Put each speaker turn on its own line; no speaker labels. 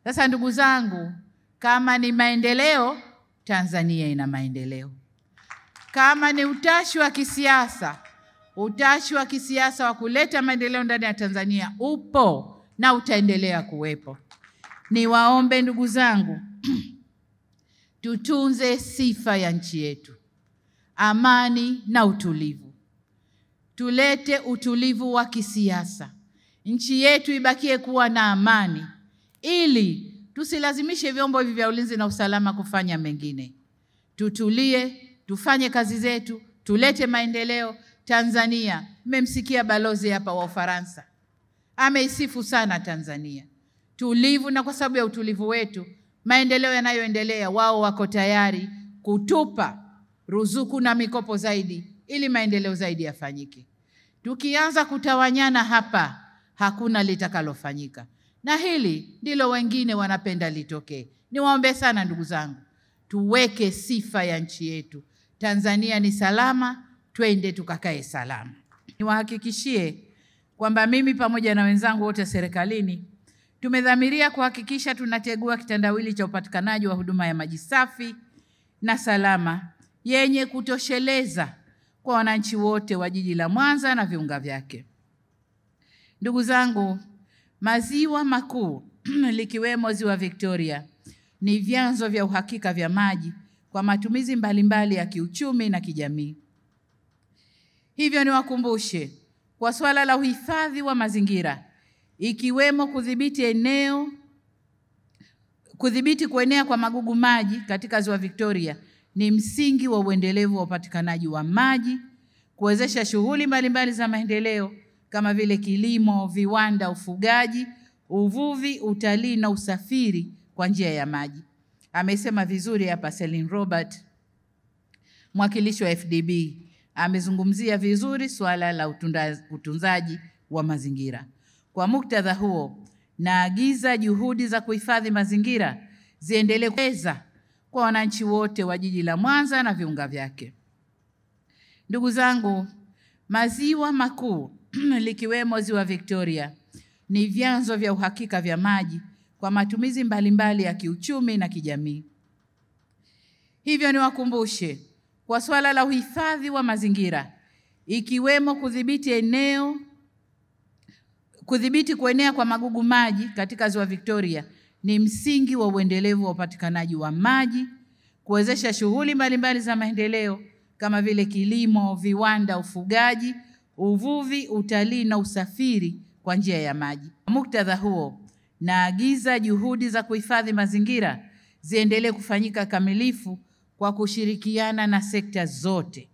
Sasa ndugu zangu, kama ni maendeleo, Tanzania ina maendeleo. Kama ni utashi wa kisiasa wa kuleta maendeleo ndani ya Tanzania upo na utaendelea kuwepo. Niwaombe ndugu zangu, tutunze sifa ya nchi yetu, amani na utulivu. Tulete utulivu wa kisiasa. Nchi yetu ibakie kuwa na amani, ili tusilazimishe vyombo hivi vya ulinzi na usalama kufanya mengine. Tutulie, tufanye kazi zetu, tulete maendeleo Tanzania. Mmemsikia balozi hapa wa Ufaransa, ameisifu sana Tanzania. Tulivu, na kwa sababu ya utulivu wetu, maendeleo yanayoendelea, wao wako tayari kutupa ruzuku na mikopo zaidi ili maendeleo zaidi yafanyike. Tukianza kutawanyana hapa, hakuna litakalofanyika. Na hili ndilo wengine wanapenda litokee. Niwaombe sana ndugu zangu, tuweke sifa ya nchi yetu. Tanzania ni salama, twende tukakae salama. Niwahakikishie kwamba mimi pamoja na wenzangu wote serikalini tumedhamiria kuhakikisha tunategua kitendawili cha upatikanaji wa huduma ya maji safi na salama yenye kutosheleza kwa wananchi wote wa jiji la Mwanza na viunga vyake. Ndugu zangu, maziwa makuu likiwemo ziwa Victoria ni vyanzo vya uhakika vya maji kwa matumizi mbalimbali ya kiuchumi na kijamii. Hivyo niwakumbushe kwa swala la uhifadhi wa mazingira, ikiwemo kudhibiti kuenea kwa magugu maji katika ziwa Victoria ni msingi wa uendelevu wa upatikanaji wa maji, kuwezesha shughuli mbalimbali za maendeleo kama vile kilimo, viwanda, ufugaji, uvuvi, utalii na usafiri kwa njia ya maji. Amesema vizuri hapa Celine Robert, mwakilishi wa FDB, amezungumzia vizuri swala la utunzaji wa mazingira. Kwa muktadha huo, naagiza juhudi za kuhifadhi mazingira ziendelee kuweza kwa wananchi wote wa jiji la Mwanza na viunga vyake. Ndugu zangu, maziwa makuu likiwemo ziwa Victoria ni vyanzo vya uhakika vya maji kwa matumizi mbalimbali ya kiuchumi na kijamii. Hivyo niwakumbushe kwa swala la uhifadhi wa mazingira, ikiwemo kudhibiti kuenea kwa magugu maji katika ziwa Victoria ni msingi wa uendelevu wa upatikanaji wa maji, kuwezesha shughuli mbalimbali za maendeleo kama vile kilimo, viwanda, ufugaji, uvuvi, utalii na usafiri kwa njia ya maji. Kwa muktadha huo, naagiza juhudi za kuhifadhi mazingira ziendelee kufanyika kamilifu kwa kushirikiana na sekta zote.